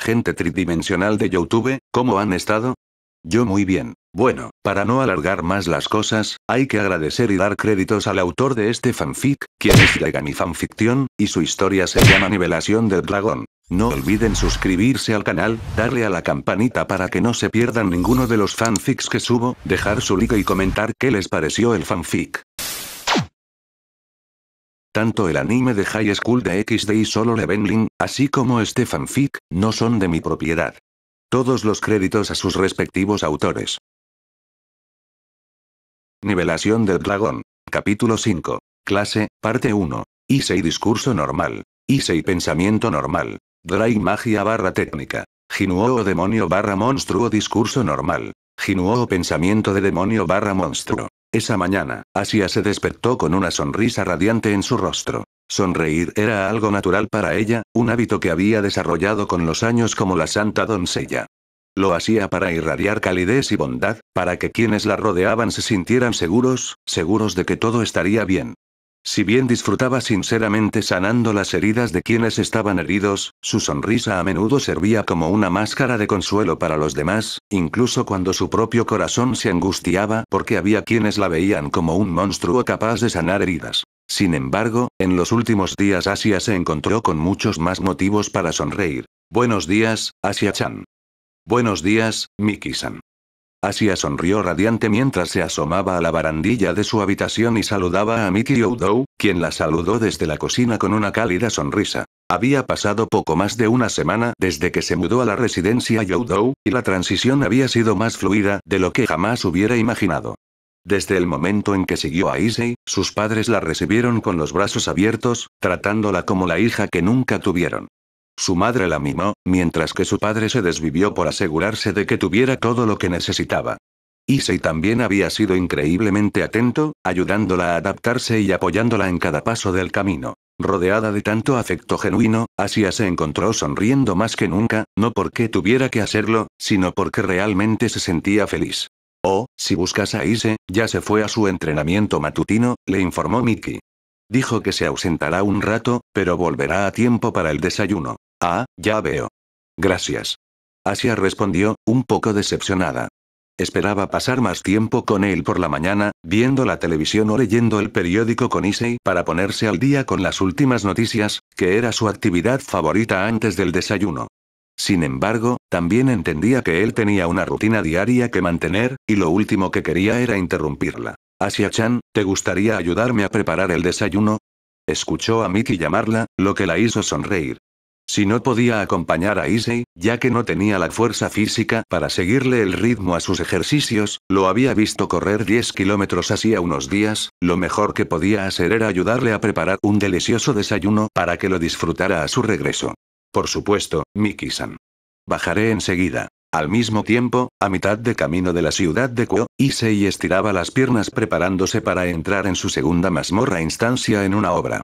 Gente tridimensional de YouTube, ¿cómo han estado? Yo muy bien. Bueno, para no alargar más las cosas, hay que agradecer y dar créditos al autor de este fanfic, quien es Yagami Fanfiction, y su historia se llama Nivelación del Dragón. No olviden suscribirse al canal, darle a la campanita para que no se pierdan ninguno de los fanfics que subo, dejar su like y comentar qué les pareció el fanfic. Tanto el anime de High School de XD y Solo Leveling, así como este fanfic, no son de mi propiedad. Todos los créditos a sus respectivos autores. Nivelación del Dragón. Capítulo 5. Clase, parte 1. Issei discurso normal. Issei pensamiento normal. Drai magia barra técnica. Jinuo demonio barra monstruo discurso normal. Jinuo pensamiento de demonio barra monstruo. Esa mañana, Asia se despertó con una sonrisa radiante en su rostro. Sonreír era algo natural para ella, un hábito que había desarrollado con los años como la santa doncella. Lo hacía para irradiar calidez y bondad, para que quienes la rodeaban se sintieran seguros de que todo estaría bien. Si bien disfrutaba sinceramente sanando las heridas de quienes estaban heridos, su sonrisa a menudo servía como una máscara de consuelo para los demás, incluso cuando su propio corazón se angustiaba porque había quienes la veían como un monstruo capaz de sanar heridas. Sin embargo, en los últimos días Asia se encontró con muchos más motivos para sonreír. Buenos días, Asia-chan. Buenos días, Miki-san. Asia sonrió radiante mientras se asomaba a la barandilla de su habitación y saludaba a Miki Youdou, quien la saludó desde la cocina con una cálida sonrisa. Había pasado poco más de una semana desde que se mudó a la residencia Youdou, y la transición había sido más fluida de lo que jamás hubiera imaginado. Desde el momento en que siguió a Issei, sus padres la recibieron con los brazos abiertos, tratándola como la hija que nunca tuvieron. Su madre la mimó, mientras que su padre se desvivió por asegurarse de que tuviera todo lo que necesitaba. Issei también había sido increíblemente atento, ayudándola a adaptarse y apoyándola en cada paso del camino. Rodeada de tanto afecto genuino, Asia se encontró sonriendo más que nunca, no porque tuviera que hacerlo, sino porque realmente se sentía feliz. Oh, si buscas a Issei, ya se fue a su entrenamiento matutino, le informó Miki. Dijo que se ausentará un rato, pero volverá a tiempo para el desayuno. Ah, ya veo. Gracias. Asia respondió, un poco decepcionada. Esperaba pasar más tiempo con él por la mañana, viendo la televisión o leyendo el periódico con Issei para ponerse al día con las últimas noticias, que era su actividad favorita antes del desayuno. Sin embargo, también entendía que él tenía una rutina diaria que mantener, y lo último que quería era interrumpirla. Asia-chan, ¿te gustaría ayudarme a preparar el desayuno? Escuchó a Miki llamarla, lo que la hizo sonreír. Si no podía acompañar a Issei, ya que no tenía la fuerza física para seguirle el ritmo a sus ejercicios, lo había visto correr 10 kilómetros hacía unos días, lo mejor que podía hacer era ayudarle a preparar un delicioso desayuno para que lo disfrutara a su regreso. Por supuesto, Miki-san. Bajaré enseguida. Al mismo tiempo, a mitad de camino de la ciudad de Kuo, Issei estiraba las piernas preparándose para entrar en su segunda mazmorra instancia en una obra.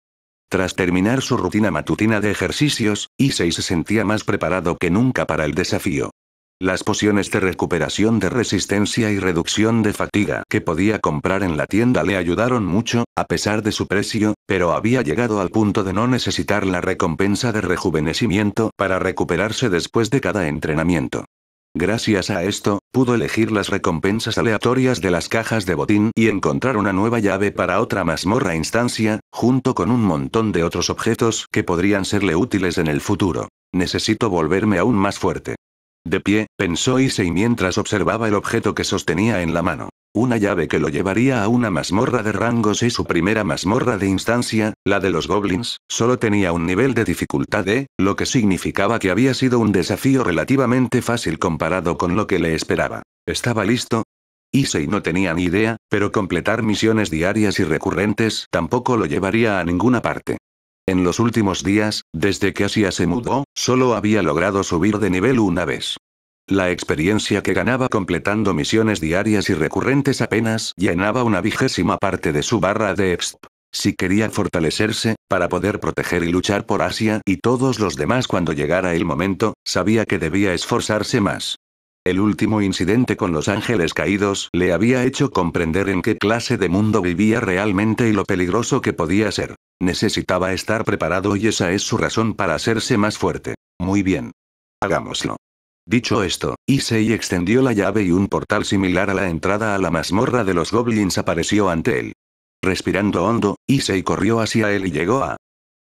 Tras terminar su rutina matutina de ejercicios, Issei se sentía más preparado que nunca para el desafío. Las pociones de recuperación de resistencia y reducción de fatiga que podía comprar en la tienda le ayudaron mucho, a pesar de su precio, pero había llegado al punto de no necesitar la recompensa de rejuvenecimiento para recuperarse después de cada entrenamiento. Gracias a esto, pudo elegir las recompensas aleatorias de las cajas de botín y encontrar una nueva llave para otra mazmorra instancia, junto con un montón de otros objetos que podrían serle útiles en el futuro. Necesito volverme aún más fuerte. De pie, pensó Issei mientras observaba el objeto que sostenía en la mano. Una llave que lo llevaría a una mazmorra de rango 6. Su primera mazmorra de instancia, la de los goblins, solo tenía un nivel de dificultad E, lo que significaba que había sido un desafío relativamente fácil comparado con lo que le esperaba. ¿Estaba listo? Issei no tenía ni idea, pero completar misiones diarias y recurrentes tampoco lo llevaría a ninguna parte. En los últimos días, desde que Asia se mudó, solo había logrado subir de nivel una vez. La experiencia que ganaba completando misiones diarias y recurrentes apenas llenaba una 20ª parte de su barra de EXP. Si quería fortalecerse, para poder proteger y luchar por Asia y todos los demás cuando llegara el momento, sabía que debía esforzarse más. El último incidente con los ángeles caídos le había hecho comprender en qué clase de mundo vivía realmente y lo peligroso que podía ser. Necesitaba estar preparado y esa es su razón para hacerse más fuerte. Muy bien. Hagámoslo. Dicho esto, Issei extendió la llave y un portal similar a la entrada a la mazmorra de los goblins apareció ante él. Respirando hondo, Issei corrió hacia él y llegó a...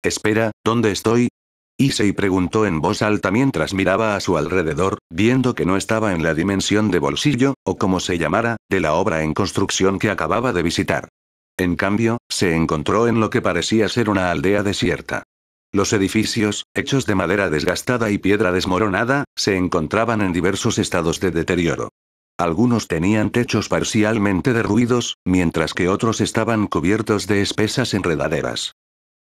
Espera, ¿dónde estoy? Issei preguntó en voz alta mientras miraba a su alrededor, viendo que no estaba en la dimensión de bolsillo, o como se llamara, de la obra en construcción que acababa de visitar. En cambio, se encontró en lo que parecía ser una aldea desierta. Los edificios, hechos de madera desgastada y piedra desmoronada, se encontraban en diversos estados de deterioro. Algunos tenían techos parcialmente derruidos, mientras que otros estaban cubiertos de espesas enredaderas.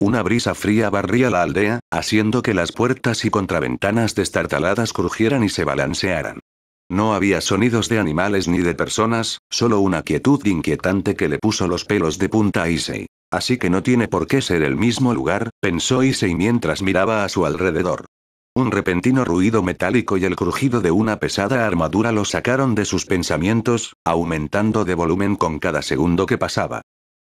Una brisa fría barría la aldea, haciendo que las puertas y contraventanas destartaladas crujieran y se balancearan. No había sonidos de animales ni de personas, solo una quietud inquietante que le puso los pelos de punta a Issei. Así que no tiene por qué ser el mismo lugar, pensó Issei mientras miraba a su alrededor. Un repentino ruido metálico y el crujido de una pesada armadura lo sacaron de sus pensamientos, aumentando de volumen con cada segundo que pasaba.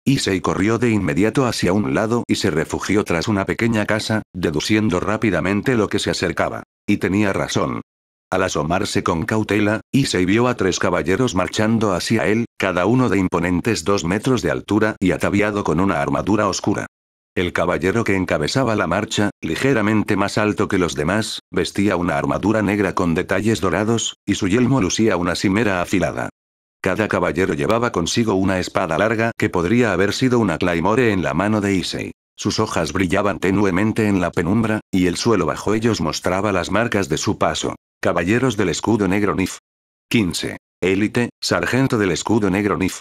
Issei corrió de inmediato hacia un lado y se refugió tras una pequeña casa, deduciendo rápidamente lo que se acercaba. Y tenía razón. Al asomarse con cautela, Issei vio a 3 caballeros marchando hacia él, cada uno de imponentes 2 metros de altura y ataviado con una armadura oscura. El caballero que encabezaba la marcha, ligeramente más alto que los demás, vestía una armadura negra con detalles dorados, y su yelmo lucía una cimera afilada. Cada caballero llevaba consigo una espada larga que podría haber sido una claymore en la mano de Issei. Sus hojas brillaban tenuemente en la penumbra, y el suelo bajo ellos mostraba las marcas de su paso. Caballeros del escudo negro NIF. 15. Élite, sargento del escudo negro NIF.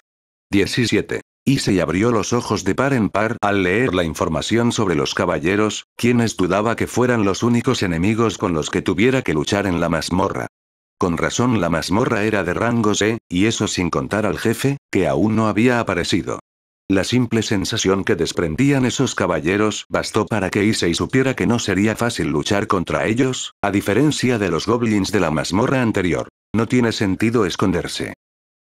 17. Issei abrió los ojos de par en par al leer la información sobre los caballeros, quienes dudaba que fueran los únicos enemigos con los que tuviera que luchar en la mazmorra. Con razón la mazmorra era de rango C, y eso sin contar al jefe, que aún no había aparecido. La simple sensación que desprendían esos caballeros bastó para que Issei supiera que no sería fácil luchar contra ellos, a diferencia de los goblins de la mazmorra anterior. No tiene sentido esconderse.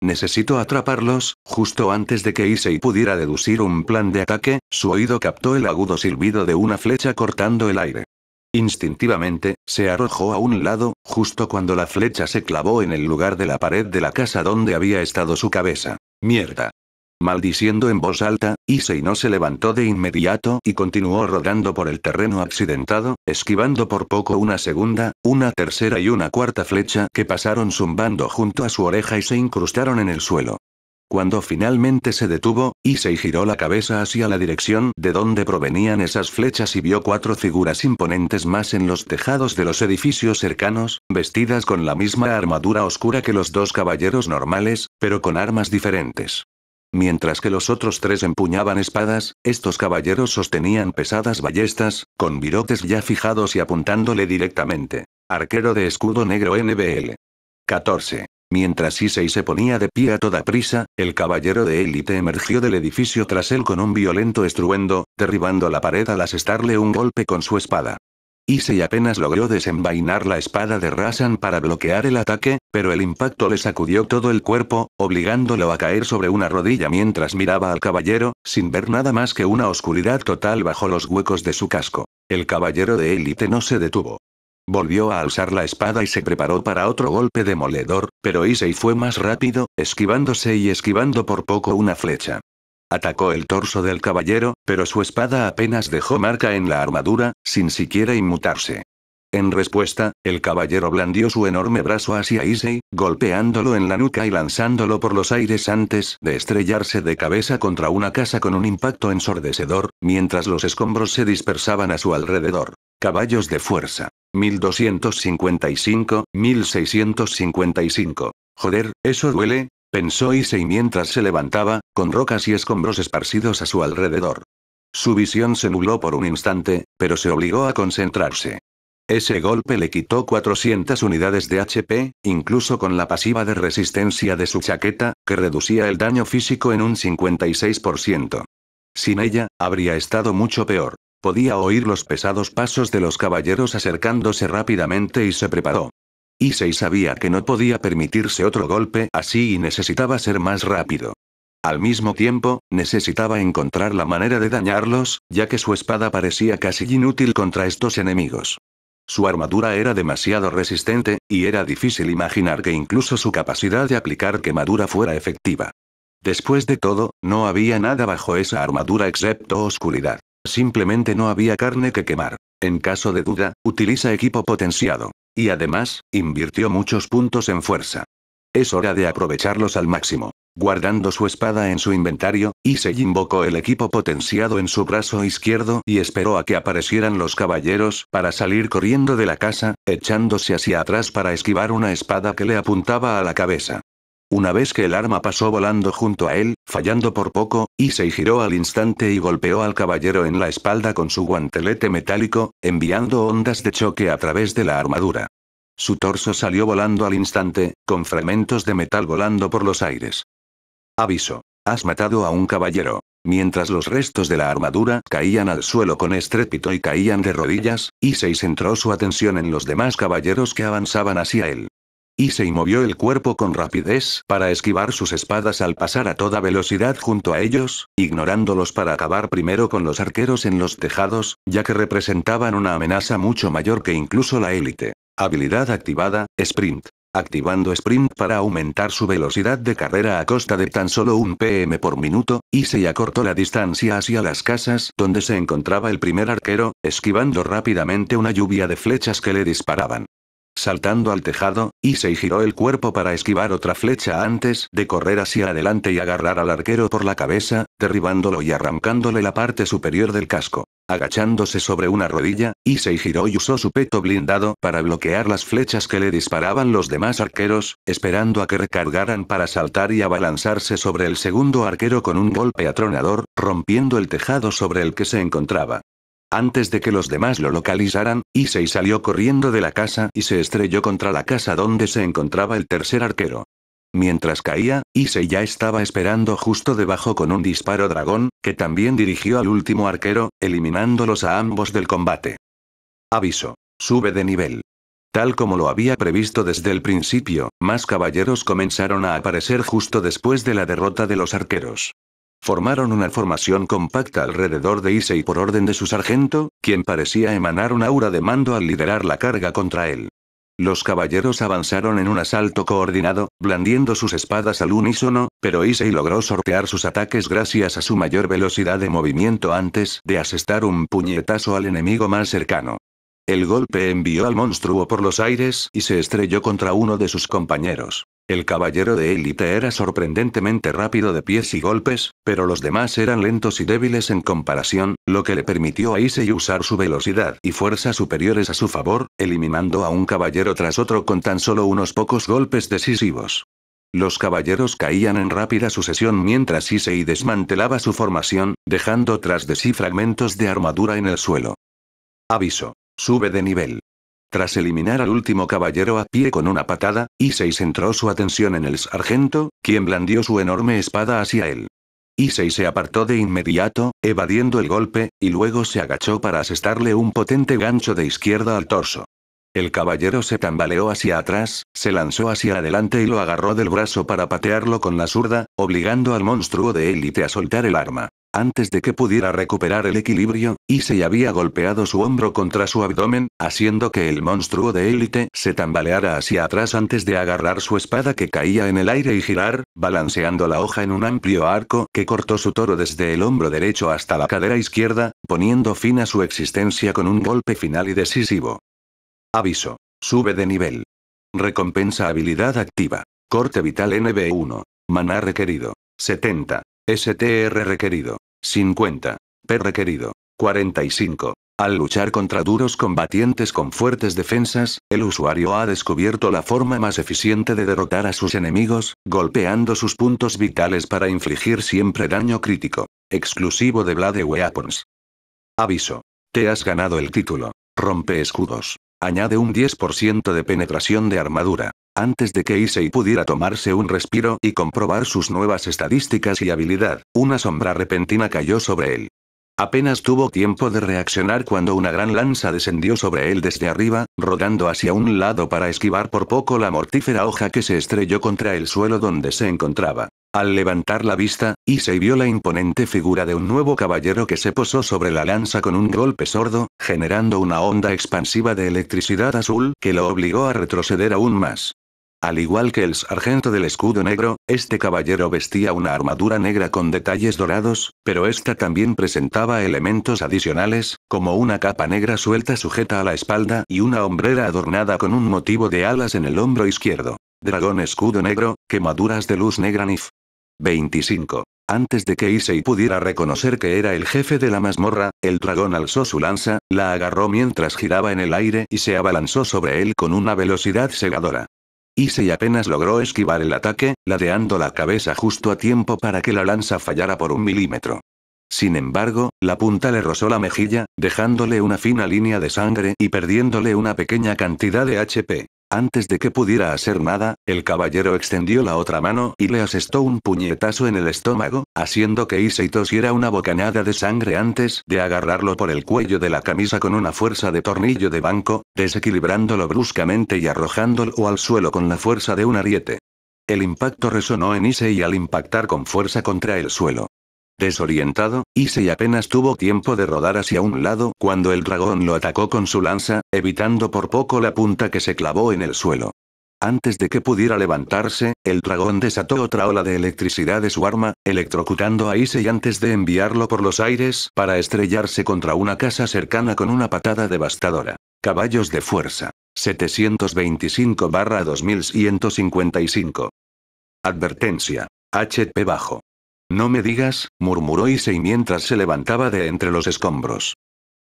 Necesito atraparlos. Justo antes de que Issei pudiera deducir un plan de ataque, su oído captó el agudo silbido de una flecha cortando el aire. Instintivamente, se arrojó a un lado, justo cuando la flecha se clavó en el lugar de la pared de la casa donde había estado su cabeza. ¡Mierda! Maldiciendo en voz alta, Issei no se levantó de inmediato y continuó rodando por el terreno accidentado, esquivando por poco una segunda, una tercera y una cuarta flecha que pasaron zumbando junto a su oreja y se incrustaron en el suelo. Cuando finalmente se detuvo, Issei giró la cabeza hacia la dirección de donde provenían esas flechas y vio 4 figuras imponentes más en los tejados de los edificios cercanos, vestidas con la misma armadura oscura que los 2 caballeros normales, pero con armas diferentes. Mientras que los otros 3 empuñaban espadas, estos caballeros sostenían pesadas ballestas, con virotes ya fijados y apuntándole directamente. Arquero de escudo negro NBL. 14. Mientras Issei se ponía de pie a toda prisa, el caballero de élite emergió del edificio tras él con un violento estruendo, derribando la pared al asestarle un golpe con su espada. Issei apenas logró desenvainar la espada de Rasan para bloquear el ataque, pero el impacto le sacudió todo el cuerpo, obligándolo a caer sobre una rodilla mientras miraba al caballero, sin ver nada más que una oscuridad total bajo los huecos de su casco. El caballero de élite no se detuvo. Volvió a alzar la espada y se preparó para otro golpe demoledor, pero Issei fue más rápido, esquivándose y esquivando por poco una flecha. Atacó el torso del caballero, pero su espada apenas dejó marca en la armadura, sin siquiera inmutarse. En respuesta, el caballero blandió su enorme brazo hacia Issei, golpeándolo en la nuca y lanzándolo por los aires antes de estrellarse de cabeza contra una casa con un impacto ensordecedor, mientras los escombros se dispersaban a su alrededor. Caballos de fuerza. 1255, 1655. Joder, eso duele, pensó Issei mientras se levantaba, con rocas y escombros esparcidos a su alrededor. Su visión se nubló por un instante, pero se obligó a concentrarse. Ese golpe le quitó 400 unidades de HP, incluso con la pasiva de resistencia de su chaqueta, que reducía el daño físico en un 56%. Sin ella, habría estado mucho peor. Podía oír los pesados pasos de los caballeros acercándose rápidamente y se preparó. Issei sabía que no podía permitirse otro golpe así y necesitaba ser más rápido. Al mismo tiempo, necesitaba encontrar la manera de dañarlos, ya que su espada parecía casi inútil contra estos enemigos. Su armadura era demasiado resistente, y era difícil imaginar que incluso su capacidad de aplicar quemadura fuera efectiva. Después de todo, no había nada bajo esa armadura excepto oscuridad. Simplemente no había carne que quemar. En caso de duda, utiliza equipo potenciado. Y además, invirtió muchos puntos en fuerza. Es hora de aprovecharlos al máximo. Guardando su espada en su inventario, Issei invocó el equipo potenciado en su brazo izquierdo y esperó a que aparecieran los caballeros para salir corriendo de la casa, echándose hacia atrás para esquivar una espada que le apuntaba a la cabeza. Una vez que el arma pasó volando junto a él, fallando por poco, Issei giró al instante y golpeó al caballero en la espalda con su guantelete metálico, enviando ondas de choque a través de la armadura. Su torso salió volando al instante, con fragmentos de metal volando por los aires. Aviso. Has matado a un caballero. Mientras los restos de la armadura caían al suelo con estrépito y caían de rodillas, Issei centró su atención en los demás caballeros que avanzaban hacia él. Issei movió el cuerpo con rapidez para esquivar sus espadas al pasar a toda velocidad junto a ellos, ignorándolos para acabar primero con los arqueros en los tejados, ya que representaban una amenaza mucho mayor que incluso la élite. Habilidad activada, Sprint. Activando Sprint para aumentar su velocidad de carrera a costa de tan solo 1 pm por minuto, Issei acortó la distancia hacia las casas donde se encontraba el primer arquero, esquivando rápidamente una lluvia de flechas que le disparaban. Saltando al tejado, Issei giró el cuerpo para esquivar otra flecha antes de correr hacia adelante y agarrar al arquero por la cabeza, derribándolo y arrancándole la parte superior del casco. Agachándose sobre una rodilla, Issei giró y usó su peto blindado para bloquear las flechas que le disparaban los demás arqueros, esperando a que recargaran para saltar y abalanzarse sobre el segundo arquero con un golpe atronador, rompiendo el tejado sobre el que se encontraba. Antes de que los demás lo localizaran, Issei salió corriendo de la casa y se estrelló contra la casa donde se encontraba el tercer arquero. Mientras caía, Issei ya estaba esperando justo debajo con un disparo dragón, que también dirigió al último arquero, eliminándolos a ambos del combate. Aviso. Sube de nivel. Tal como lo había previsto desde el principio, más caballeros comenzaron a aparecer justo después de la derrota de los arqueros. Formaron una formación compacta alrededor de Issei por orden de su sargento, quien parecía emanar un aura de mando al liderar la carga contra él. Los caballeros avanzaron en un asalto coordinado, blandiendo sus espadas al unísono, pero Issei logró sortear sus ataques gracias a su mayor velocidad de movimiento antes de asestar un puñetazo al enemigo más cercano. El golpe envió al monstruo por los aires y se estrelló contra uno de sus compañeros. El caballero de élite era sorprendentemente rápido de pies y golpes, pero los demás eran lentos y débiles en comparación, lo que le permitió a Issei usar su velocidad y fuerza superiores a su favor, eliminando a un caballero tras otro con tan solo unos pocos golpes decisivos. Los caballeros caían en rápida sucesión mientras Issei desmantelaba su formación, dejando tras de sí fragmentos de armadura en el suelo. Aviso. Sube de nivel. Tras eliminar al último caballero a pie con una patada, Issei centró su atención en el sargento, quien blandió su enorme espada hacia él. Issei se apartó de inmediato, evadiendo el golpe, y luego se agachó para asestarle un potente gancho de izquierda al torso. El caballero se tambaleó hacia atrás, se lanzó hacia adelante y lo agarró del brazo para patearlo con la zurda, obligando al monstruo de élite a soltar el arma. Antes de que pudiera recuperar el equilibrio, Issei había golpeado su hombro contra su abdomen, haciendo que el monstruo de élite se tambaleara hacia atrás antes de agarrar su espada que caía en el aire y girar, balanceando la hoja en un amplio arco que cortó su toro desde el hombro derecho hasta la cadera izquierda, poniendo fin a su existencia con un golpe final y decisivo. Aviso. Sube de nivel. Recompensa habilidad activa. Corte vital NB1. Maná requerido. 70. STR requerido. 50. P requerido. 45. Al luchar contra duros combatientes con fuertes defensas, el usuario ha descubierto la forma más eficiente de derrotar a sus enemigos, golpeando sus puntos vitales para infligir siempre daño crítico. Exclusivo de Blade Weapons. Aviso. Te has ganado el título. Rompe escudos. Añade un 10% de penetración de armadura. Antes de que Issei pudiera tomarse un respiro y comprobar sus nuevas estadísticas y habilidad, una sombra repentina cayó sobre él. Apenas tuvo tiempo de reaccionar cuando una gran lanza descendió sobre él desde arriba, rodando hacia un lado para esquivar por poco la mortífera hoja que se estrelló contra el suelo donde se encontraba. Al levantar la vista, Issei vio la imponente figura de un nuevo caballero que se posó sobre la lanza con un golpe sordo, generando una onda expansiva de electricidad azul que lo obligó a retroceder aún más. Al igual que el sargento del escudo negro, este caballero vestía una armadura negra con detalles dorados, pero esta también presentaba elementos adicionales, como una capa negra suelta sujeta a la espalda y una hombrera adornada con un motivo de alas en el hombro izquierdo. Dragón escudo negro, quemaduras de luz negra NIF. 25. Antes de que Issei pudiera reconocer que era el jefe de la mazmorra, el dragón alzó su lanza, la agarró mientras giraba en el aire y se abalanzó sobre él con una velocidad cegadora. Issei apenas logró esquivar el ataque, ladeando la cabeza justo a tiempo para que la lanza fallara por 1 milímetro. Sin embargo, la punta le rozó la mejilla, dejándole una fina línea de sangre y perdiéndole una pequeña cantidad de HP. Antes de que pudiera hacer nada, el caballero extendió la otra mano y le asestó un puñetazo en el estómago, haciendo que Issei tosiera una bocanada de sangre antes de agarrarlo por el cuello de la camisa con una fuerza de tornillo de banco, desequilibrándolo bruscamente y arrojándolo al suelo con la fuerza de un ariete. El impacto resonó en Issei al impactar con fuerza contra el suelo. Desorientado, Issei apenas tuvo tiempo de rodar hacia un lado cuando el dragón lo atacó con su lanza, evitando por poco la punta que se clavó en el suelo. Antes de que pudiera levantarse, el dragón desató otra ola de electricidad de su arma, electrocutando a Issei antes de enviarlo por los aires para estrellarse contra una casa cercana con una patada devastadora. Caballos de fuerza. 725/2155. Advertencia. HP bajo. No me digas, murmuró Issei mientras se levantaba de entre los escombros.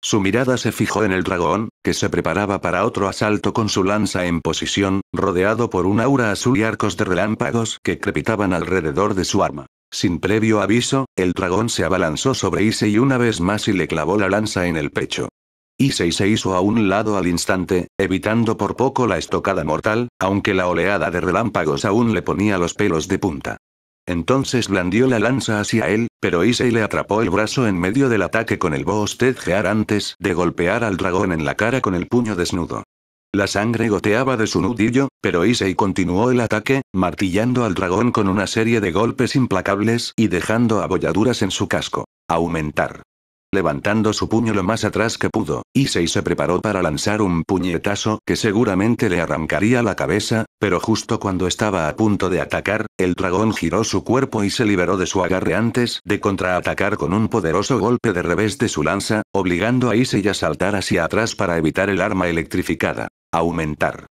Su mirada se fijó en el dragón, que se preparaba para otro asalto con su lanza en posición, rodeado por un aura azul y arcos de relámpagos que crepitaban alrededor de su arma. Sin previo aviso, el dragón se abalanzó sobre Issei una vez más y le clavó la lanza en el pecho. Issei se hizo a un lado al instante, evitando por poco la estocada mortal, aunque la oleada de relámpagos aún le ponía los pelos de punta. Entonces blandió la lanza hacia él, pero Issei le atrapó el brazo en medio del ataque con el Boosted antes de golpear al dragón en la cara con el puño desnudo. La sangre goteaba de su nudillo, pero Issei continuó el ataque, martillando al dragón con una serie de golpes implacables y dejando abolladuras en su casco. Aumentar. Levantando su puño lo más atrás que pudo, Issei se preparó para lanzar un puñetazo que seguramente le arrancaría la cabeza, pero justo cuando estaba a punto de atacar, el dragón giró su cuerpo y se liberó de su agarre antes de contraatacar con un poderoso golpe de revés de su lanza, obligando a Issei a saltar hacia atrás para evitar el arma electrificada. Aumentar.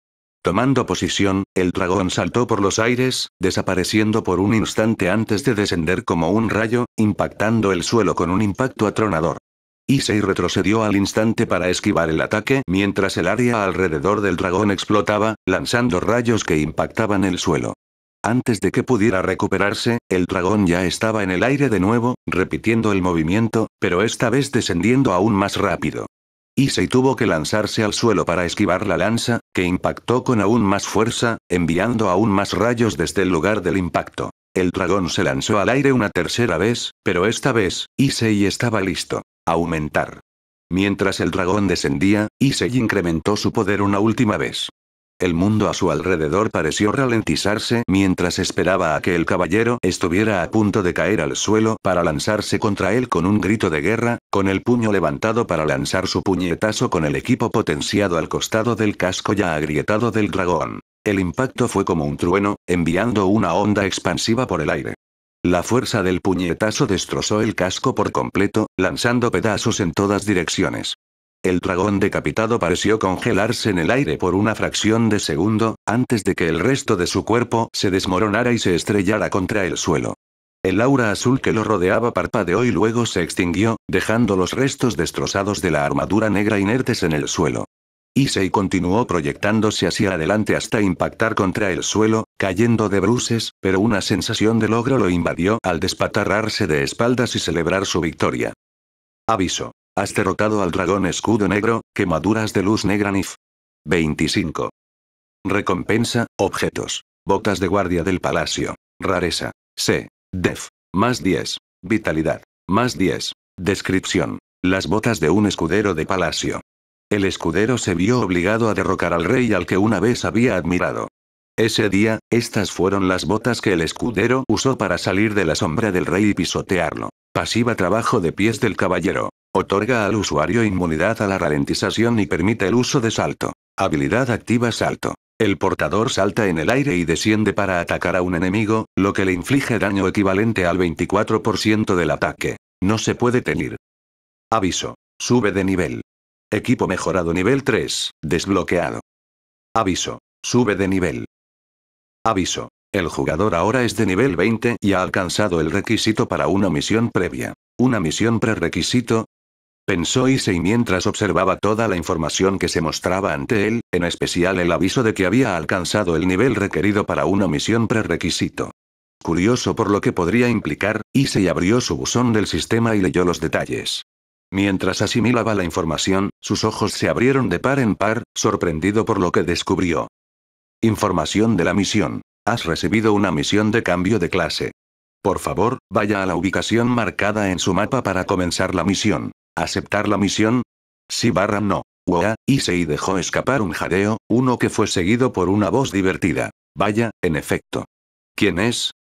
Tomando posición, el dragón saltó por los aires, desapareciendo por un instante antes de descender como un rayo, impactando el suelo con un impacto atronador. Issei retrocedió al instante para esquivar el ataque mientras el área alrededor del dragón explotaba, lanzando rayos que impactaban el suelo. Antes de que pudiera recuperarse, el dragón ya estaba en el aire de nuevo, repitiendo el movimiento, pero esta vez descendiendo aún más rápido. Issei tuvo que lanzarse al suelo para esquivar la lanza, que impactó con aún más fuerza, enviando aún más rayos desde el lugar del impacto. El dragón se lanzó al aire una tercera vez, pero esta vez, Issei estaba listo. Aumentar. Mientras el dragón descendía, Issei incrementó su poder una última vez. El mundo a su alrededor pareció ralentizarse mientras esperaba a que el caballero estuviera a punto de caer al suelo para lanzarse contra él con un grito de guerra, con el puño levantado para lanzar su puñetazo con el equipo potenciado al costado del casco ya agrietado del dragón. El impacto fue como un trueno, enviando una onda expansiva por el aire. La fuerza del puñetazo destrozó el casco por completo, lanzando pedazos en todas direcciones. El dragón decapitado pareció congelarse en el aire por una fracción de segundo, antes de que el resto de su cuerpo se desmoronara y se estrellara contra el suelo. El aura azul que lo rodeaba parpadeó y luego se extinguió, dejando los restos destrozados de la armadura negra inertes en el suelo. Issei continuó proyectándose hacia adelante hasta impactar contra el suelo, cayendo de bruces, pero una sensación de logro lo invadió al despatarrarse de espaldas y celebrar su victoria. Aviso. Has derrotado al dragón escudo negro, quemaduras de luz negra NIF. 25. Recompensa, objetos. Botas de guardia del palacio. Rareza. C. Def. Más 10. Vitalidad. Más 10. Descripción. Las botas de un escudero de palacio. El escudero se vio obligado a derrocar al rey al que una vez había admirado. Ese día, estas fueron las botas que el escudero usó para salir de la sombra del rey y pisotearlo. Pasiva trabajo de pies del caballero. Otorga al usuario inmunidad a la ralentización y permite el uso de salto. Habilidad activa salto. El portador salta en el aire y desciende para atacar a un enemigo, lo que le inflige daño equivalente al 24% del ataque. No se puede tener. Aviso. Sube de nivel. Equipo mejorado nivel 3, desbloqueado. Aviso. Sube de nivel. Aviso. El jugador ahora es de nivel 20 y ha alcanzado el requisito para una misión previa. ¿Una misión prerequisito? Pensó Issei mientras observaba toda la información que se mostraba ante él, en especial el aviso de que había alcanzado el nivel requerido para una misión prerequisito. Curioso por lo que podría implicar, Issei abrió su buzón del sistema y leyó los detalles. Mientras asimilaba la información, sus ojos se abrieron de par en par, sorprendido por lo que descubrió. Información de la misión. Has recibido una misión de cambio de clase. Por favor, vaya a la ubicación marcada en su mapa para comenzar la misión. ¿Aceptar la misión? Sí barra no. Wow, Issei dejó escapar un jadeo, uno que fue seguido por una voz divertida. Vaya, en efecto. ¿Quién es?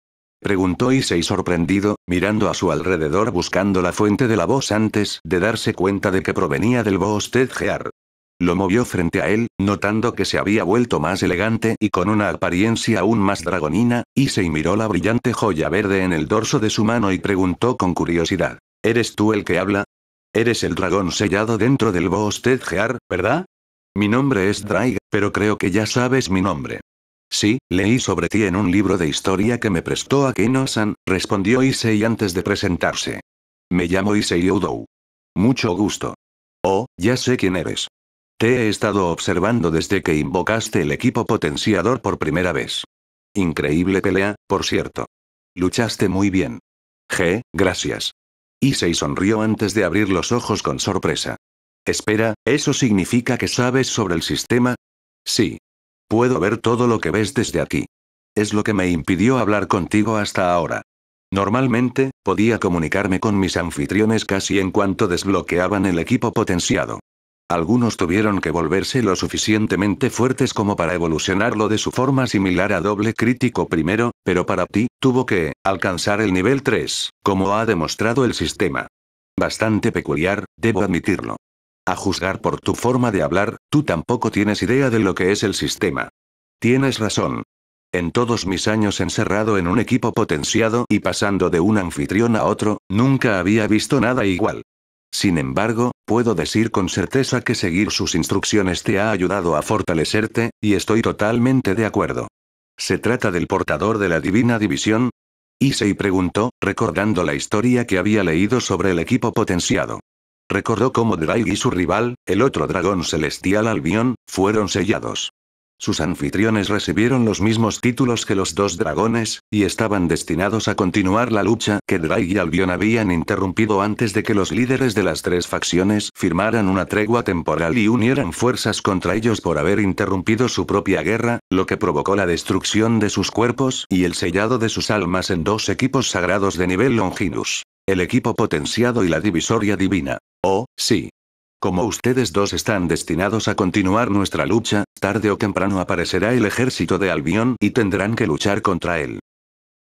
Preguntó Issei sorprendido, mirando a su alrededor buscando la fuente de la voz antes de darse cuenta de que provenía del boss Ted Gear. Lo movió frente a él, notando que se había vuelto más elegante y con una apariencia aún más dragonina, Issei miró la brillante joya verde en el dorso de su mano y preguntó con curiosidad. ¿Eres tú el que habla? Eres el dragón sellado dentro del boss Ted Gear, ¿verdad? Mi nombre es Drake, pero creo que ya sabes mi nombre. Sí, leí sobre ti en un libro de historia que me prestó Akeno-san, respondió Issei antes de presentarse. Me llamo Issei Oudou. Mucho gusto. Oh, ya sé quién eres. Te he estado observando desde que invocaste el equipo potenciador por primera vez. Increíble pelea, por cierto. Luchaste muy bien. Gracias. Issei sonrió antes de abrir los ojos con sorpresa. Espera, ¿eso significa que sabes sobre el sistema? Sí. Puedo ver todo lo que ves desde aquí. Es lo que me impidió hablar contigo hasta ahora. Normalmente, podía comunicarme con mis anfitriones casi en cuanto desbloqueaban el equipo potenciado. Algunos tuvieron que volverse lo suficientemente fuertes como para evolucionarlo de su forma similar a doble crítico primero, pero para ti, tuvo que alcanzar el nivel 3, como ha demostrado el sistema. Bastante peculiar, debo admitirlo. A juzgar por tu forma de hablar, tú tampoco tienes idea de lo que es el sistema. Tienes razón. En todos mis años encerrado en un equipo potenciado y pasando de un anfitrión a otro, nunca había visto nada igual. Sin embargo, puedo decir con certeza que seguir sus instrucciones te ha ayudado a fortalecerte, y estoy totalmente de acuerdo. ¿Se trata del portador de la Divina División? Issei preguntó, recordando la historia que había leído sobre el equipo potenciado. Recordó cómo Drake y su rival, el otro dragón celestial Albion, fueron sellados. Sus anfitriones recibieron los mismos títulos que los dos dragones, y estaban destinados a continuar la lucha que Drake y Albion habían interrumpido antes de que los líderes de las tres facciones firmaran una tregua temporal y unieran fuerzas contra ellos por haber interrumpido su propia guerra, lo que provocó la destrucción de sus cuerpos y el sellado de sus almas en dos equipos sagrados de nivel Longinus. El equipo potenciado y la divisoria divina. Oh, sí. Como ustedes dos están destinados a continuar nuestra lucha, tarde o temprano aparecerá el ejército de Albion y tendrán que luchar contra él.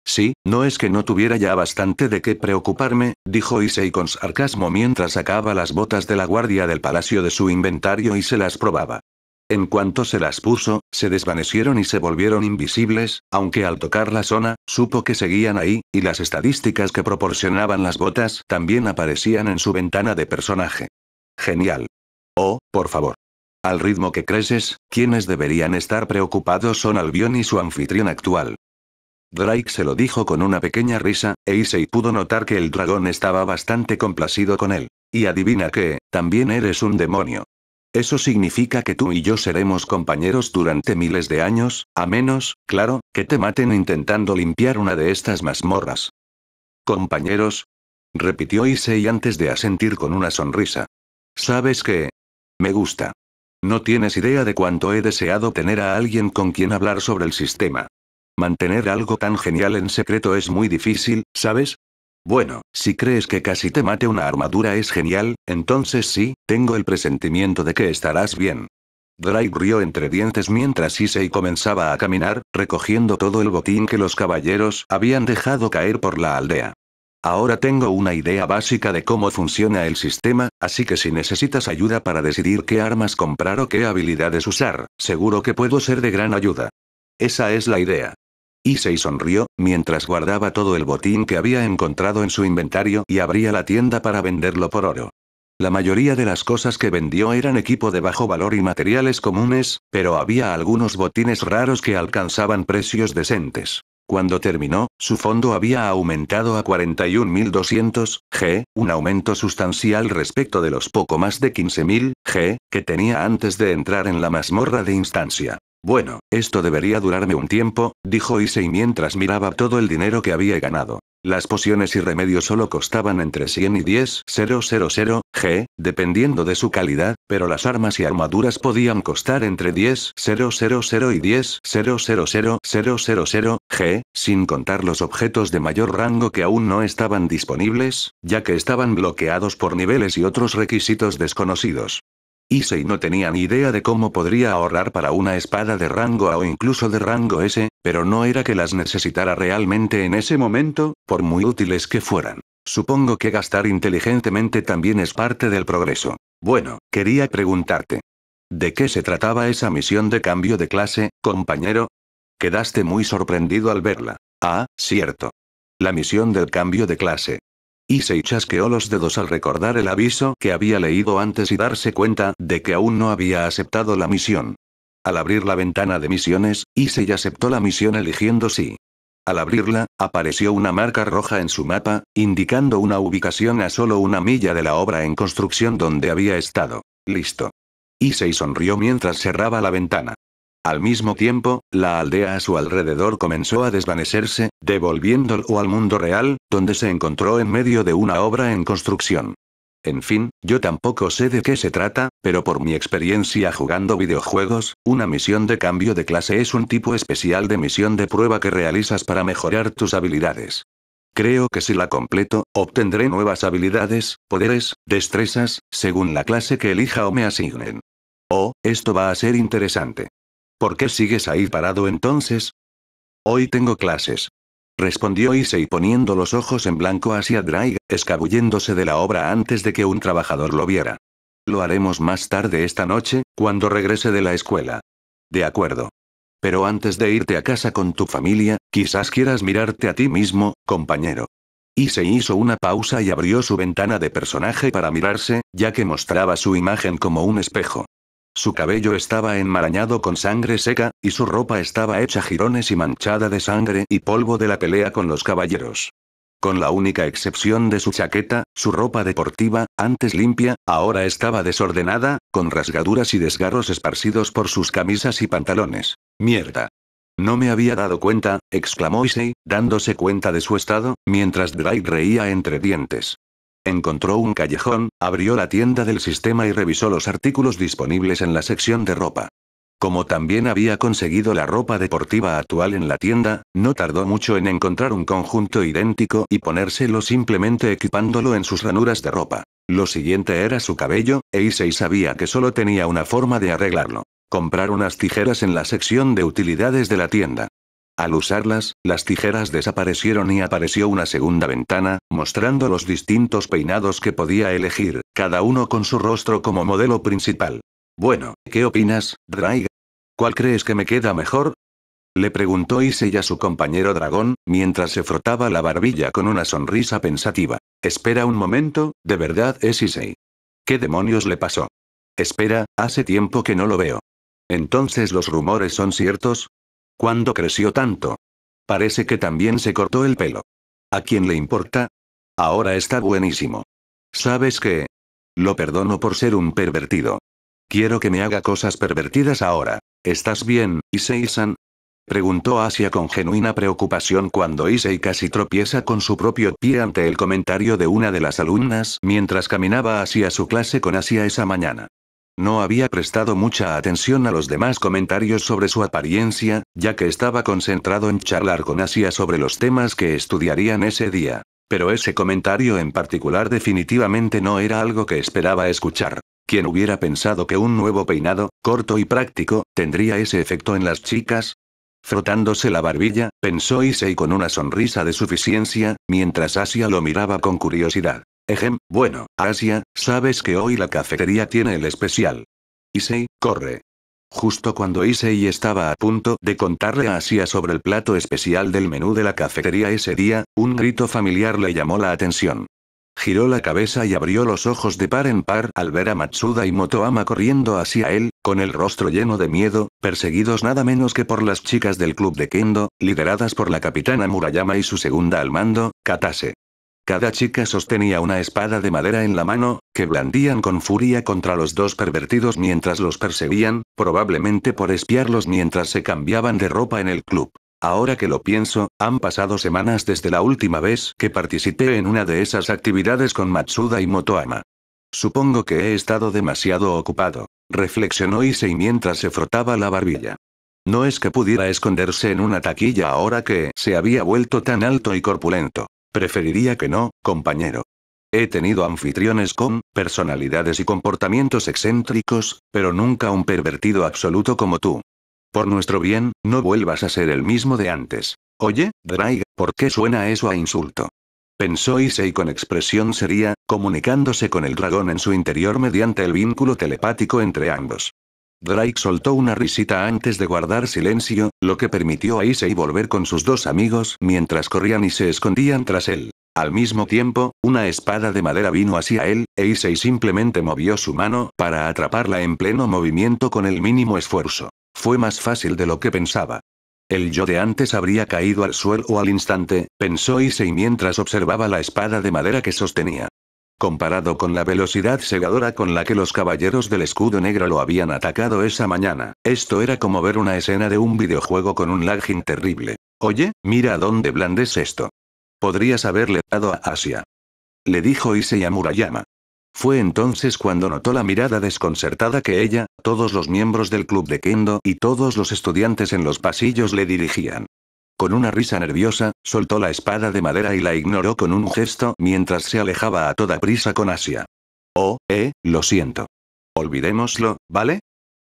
Sí, no es que no tuviera ya bastante de qué preocuparme, dijo Issei con sarcasmo mientras sacaba las botas de la guardia del palacio de su inventario y se las probaba. En cuanto se las puso, se desvanecieron y se volvieron invisibles, aunque al tocar la zona, supo que seguían ahí, y las estadísticas que proporcionaban las botas también aparecían en su ventana de personaje. Genial. Oh, por favor. Al ritmo que creces, quienes deberían estar preocupados son Albion y su anfitrión actual. Drake se lo dijo con una pequeña risa, e Issei pudo notar que el dragón estaba bastante complacido con él. Y adivina qué, también eres un demonio. Eso significa que tú y yo seremos compañeros durante miles de años, a menos, claro, que te maten intentando limpiar una de estas mazmorras. ¿Compañeros? Repitió Issei antes de asentir con una sonrisa. ¿Sabes qué? Me gusta. No tienes idea de cuánto he deseado tener a alguien con quien hablar sobre el sistema. Mantener algo tan genial en secreto es muy difícil, ¿sabes? Bueno, si crees que casi te mate una armadura es genial, entonces sí, tengo el presentimiento de que estarás bien. Drake rió entre dientes mientras Issei comenzaba a caminar, recogiendo todo el botín que los caballeros habían dejado caer por la aldea. Ahora tengo una idea básica de cómo funciona el sistema, así que si necesitas ayuda para decidir qué armas comprar o qué habilidades usar, seguro que puedo ser de gran ayuda. Esa es la idea. Issei sonrió, mientras guardaba todo el botín que había encontrado en su inventario y abría la tienda para venderlo por oro. La mayoría de las cosas que vendió eran equipo de bajo valor y materiales comunes, pero había algunos botines raros que alcanzaban precios decentes. Cuando terminó, su fondo había aumentado a 41.200 G, un aumento sustancial respecto de los poco más de 15.000 G que tenía antes de entrar en la mazmorra de instancia. Bueno, esto debería durarme un tiempo, dijo Issei mientras miraba todo el dinero que había ganado. Las pociones y remedios solo costaban entre 100 y 10.000 G, dependiendo de su calidad, pero las armas y armaduras podían costar entre 10.000 y 10.000 G, sin contar los objetos de mayor rango que aún no estaban disponibles, ya que estaban bloqueados por niveles y otros requisitos desconocidos. Issei no tenía ni idea de cómo podría ahorrar para una espada de rango A o incluso de rango S, pero no era que las necesitara realmente en ese momento, por muy útiles que fueran. Supongo que gastar inteligentemente también es parte del progreso. Bueno, quería preguntarte. ¿De qué se trataba esa misión de cambio de clase, compañero? Quedaste muy sorprendido al verla. Ah, cierto. La misión del cambio de clase. Issei chasqueó los dedos al recordar el aviso que había leído antes y darse cuenta de que aún no había aceptado la misión. Al abrir la ventana de misiones, Issei aceptó la misión eligiendo sí. Al abrirla, apareció una marca roja en su mapa, indicando una ubicación a solo 1 milla de la obra en construcción donde había estado. Listo. Issei sonrió mientras cerraba la ventana. Al mismo tiempo, la aldea a su alrededor comenzó a desvanecerse, devolviéndolo al mundo real, donde se encontró en medio de una obra en construcción. En fin, yo tampoco sé de qué se trata, pero por mi experiencia jugando videojuegos, una misión de cambio de clase es un tipo especial de misión de prueba que realizas para mejorar tus habilidades. Creo que si la completo, obtendré nuevas habilidades, poderes, destrezas, según la clase que elija o me asignen. Oh, esto va a ser interesante. ¿Por qué sigues ahí parado entonces? Hoy tengo clases. Respondió Issei poniendo los ojos en blanco hacia Drake, escabulléndose de la obra antes de que un trabajador lo viera. Lo haremos más tarde esta noche, cuando regrese de la escuela. De acuerdo. Pero antes de irte a casa con tu familia, quizás quieras mirarte a ti mismo, compañero. Issei hizo una pausa y abrió su ventana de personaje para mirarse, ya que mostraba su imagen como un espejo. Su cabello estaba enmarañado con sangre seca, y su ropa estaba hecha jirones y manchada de sangre y polvo de la pelea con los caballeros. Con la única excepción de su chaqueta, su ropa deportiva, antes limpia, ahora estaba desordenada, con rasgaduras y desgarros esparcidos por sus camisas y pantalones. ¡Mierda! No me había dado cuenta, exclamó Issei, dándose cuenta de su estado, mientras Drake reía entre dientes. Encontró un callejón, abrió la tienda del sistema y revisó los artículos disponibles en la sección de ropa. Como también había conseguido la ropa deportiva actual en la tienda, no tardó mucho en encontrar un conjunto idéntico y ponérselo simplemente equipándolo en sus ranuras de ropa. Lo siguiente era su cabello, e Issei sabía que solo tenía una forma de arreglarlo. Comprar unas tijeras en la sección de utilidades de la tienda. Al usarlas, las tijeras desaparecieron y apareció una segunda ventana, mostrando los distintos peinados que podía elegir, cada uno con su rostro como modelo principal. Bueno, ¿qué opinas, Drake? ¿Cuál crees que me queda mejor? Le preguntó Issei a su compañero dragón, mientras se frotaba la barbilla con una sonrisa pensativa. Espera un momento, ¿de verdad es Issei? ¿Qué demonios le pasó? Espera, hace tiempo que no lo veo. ¿Entonces los rumores son ciertos? ¿Cuándo creció tanto? Parece que también se cortó el pelo. ¿A quién le importa? Ahora está buenísimo. ¿Sabes qué? Lo perdono por ser un pervertido. Quiero que me haga cosas pervertidas ahora. ¿Estás bien, Issei-san? Preguntó Asia con genuina preocupación cuando Issei casi tropieza con su propio pie ante el comentario de una de las alumnas mientras caminaba hacia su clase con Asia esa mañana. No había prestado mucha atención a los demás comentarios sobre su apariencia, ya que estaba concentrado en charlar con Asia sobre los temas que estudiarían ese día. Pero ese comentario en particular definitivamente no era algo que esperaba escuchar. ¿Quién hubiera pensado que un nuevo peinado, corto y práctico, tendría ese efecto en las chicas? Frotándose la barbilla, pensó Issei con una sonrisa de suficiencia, mientras Asia lo miraba con curiosidad. Bueno, Asia, sabes que hoy la cafetería tiene el especial. Issei, corre. Justo cuando Issei estaba a punto de contarle a Asia sobre el plato especial del menú de la cafetería ese día, un grito familiar le llamó la atención. Giró la cabeza y abrió los ojos de par en par al ver a Matsuda y Motoama corriendo hacia él, con el rostro lleno de miedo, perseguidos nada menos que por las chicas del club de Kendo, lideradas por la capitana Murayama y su segunda al mando, Katase. Cada chica sostenía una espada de madera en la mano, que blandían con furia contra los dos pervertidos mientras los perseguían, probablemente por espiarlos mientras se cambiaban de ropa en el club. Ahora que lo pienso, han pasado semanas desde la última vez que participé en una de esas actividades con Matsuda y Motoama. Supongo que he estado demasiado ocupado, reflexionó Issei mientras se frotaba la barbilla. No es que pudiera esconderse en una taquilla ahora que se había vuelto tan alto y corpulento. Preferiría que no, compañero. He tenido anfitriones con personalidades y comportamientos excéntricos, pero nunca un pervertido absoluto como tú. Por nuestro bien, no vuelvas a ser el mismo de antes. Oye, Drake, ¿por qué suena eso a insulto? Pensó Issei con expresión seria, comunicándose con el dragón en su interior mediante el vínculo telepático entre ambos. Drake soltó una risita antes de guardar silencio, lo que permitió a Issei volver con sus dos amigos mientras corrían y se escondían tras él. Al mismo tiempo, una espada de madera vino hacia él, e Issei simplemente movió su mano para atraparla en pleno movimiento con el mínimo esfuerzo. Fue más fácil de lo que pensaba. El yo de antes habría caído al suelo al instante, pensó Issei mientras observaba la espada de madera que sostenía. Comparado con la velocidad cegadora con la que los caballeros del escudo negro lo habían atacado esa mañana, esto era como ver una escena de un videojuego con un lagging terrible. Oye, mira a dónde blandes esto. Podrías haberle dado a Asia. Le dijo Issei a Murayama. Fue entonces cuando notó la mirada desconcertada que ella, todos los miembros del club de Kendo y todos los estudiantes en los pasillos le dirigían. Con una risa nerviosa, soltó la espada de madera y la ignoró con un gesto mientras se alejaba a toda prisa con Asia. Lo siento. Olvidémoslo, ¿vale?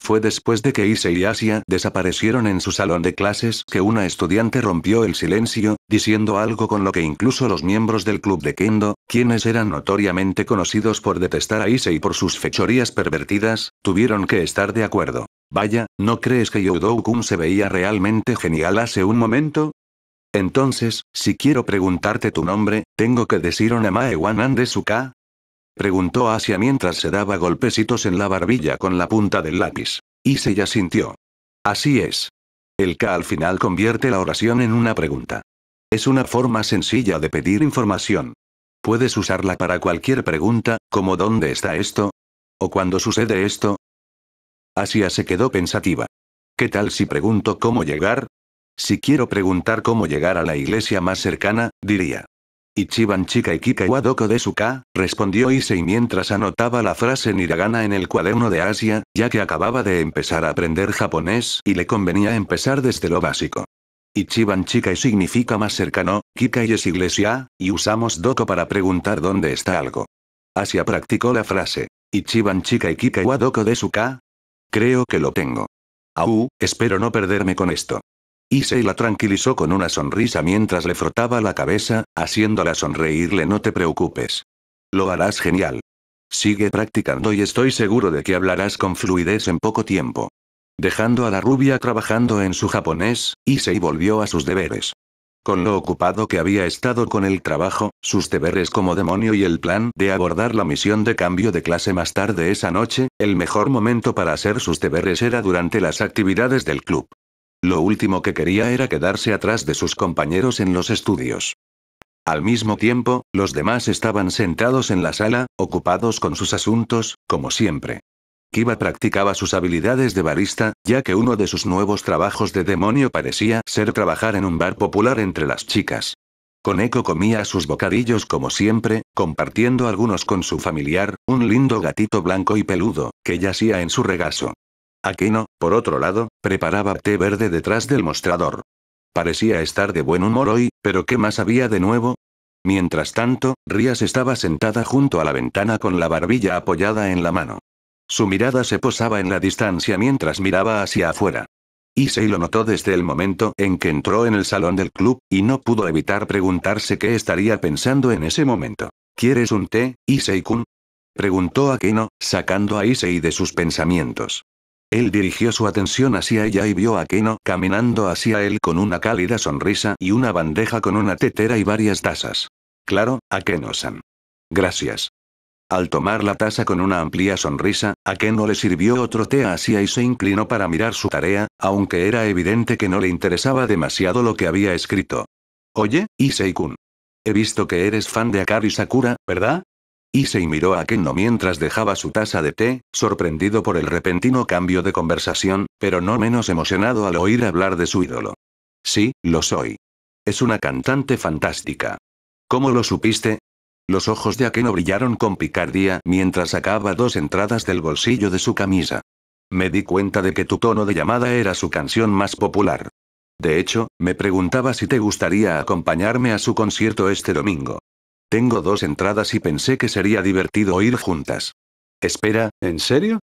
Fue después de que Issei y Asia desaparecieron en su salón de clases que una estudiante rompió el silencio, diciendo algo con lo que incluso los miembros del club de Kendo, quienes eran notoriamente conocidos por detestar a Issei por sus fechorías pervertidas, tuvieron que estar de acuerdo. Vaya, ¿no crees que Youdou-kun se veía realmente genial hace un momento? Entonces, si quiero preguntarte tu nombre, ¿tengo que decir Onamae Wanan Desuka? Preguntó Asia mientras se daba golpecitos en la barbilla con la punta del lápiz. Issei asintió. Así es. El K al final convierte la oración en una pregunta. Es una forma sencilla de pedir información. Puedes usarla para cualquier pregunta, como ¿dónde está esto? ¿O cuándo sucede esto? Asia se quedó pensativa. ¿Qué tal si pregunto cómo llegar? Si quiero preguntar cómo llegar a la iglesia más cercana, diría. Ichiban Chika Ikika wa Doko Desuka, respondió Issei mientras anotaba la frase en hiragana en el cuaderno de Asia, ya que acababa de empezar a aprender japonés y le convenía empezar desde lo básico. Ichiban Chika significa más cercano, Kikai es iglesia, y usamos Doko para preguntar dónde está algo. Asia practicó la frase. Ichiban Chika Ikika wa Doko Desuka. Creo que lo tengo. Espero no perderme con esto. Issei la tranquilizó con una sonrisa mientras le frotaba la cabeza, haciéndola sonreírle. No te preocupes. Lo harás genial. Sigue practicando y estoy seguro de que hablarás con fluidez en poco tiempo. Dejando a la rubia trabajando en su japonés, Issei volvió a sus deberes. Con lo ocupado que había estado con el trabajo, sus deberes como demonio y el plan de abordar la misión de cambio de clase más tarde esa noche, el mejor momento para hacer sus deberes era durante las actividades del club. Lo último que quería era quedarse atrás de sus compañeros en los estudios. Al mismo tiempo, los demás estaban sentados en la sala, ocupados con sus asuntos, como siempre. Kiba practicaba sus habilidades de barista, ya que uno de sus nuevos trabajos de demonio parecía ser trabajar en un bar popular entre las chicas. Koneko comía sus bocadillos como siempre, compartiendo algunos con su familiar, un lindo gatito blanco y peludo, que yacía en su regazo. Akeno, por otro lado, preparaba té verde detrás del mostrador. Parecía estar de buen humor hoy, pero ¿qué más había de nuevo? Mientras tanto, Rias estaba sentada junto a la ventana con la barbilla apoyada en la mano. Su mirada se posaba en la distancia mientras miraba hacia afuera. Issei lo notó desde el momento en que entró en el salón del club, y no pudo evitar preguntarse qué estaría pensando en ese momento. ¿Quieres un té, Issei-kun? Preguntó Akeno, sacando a Issei de sus pensamientos. Él dirigió su atención hacia ella y vio a Akeno caminando hacia él con una cálida sonrisa y una bandeja con una tetera y varias tazas. Claro, Akeno-san. Gracias. Al tomar la taza con una amplia sonrisa, Akeno le sirvió otro té a Asia y se inclinó para mirar su tarea, aunque era evidente que no le interesaba demasiado lo que había escrito. Oye, Issei-kun. He visto que eres fan de Akari Sakura, ¿verdad? Issei miró a Akeno mientras dejaba su taza de té, sorprendido por el repentino cambio de conversación, pero no menos emocionado al oír hablar de su ídolo. Sí, lo soy. Es una cantante fantástica. ¿Cómo lo supiste? Los ojos de Akeno brillaron con picardía mientras sacaba 2 entradas del bolsillo de su camisa. Me di cuenta de que tu tono de llamada era su canción más popular. De hecho, me preguntaba si te gustaría acompañarme a su concierto este domingo. Tengo 2 entradas y pensé que sería divertido ir juntas. Espera, ¿en serio?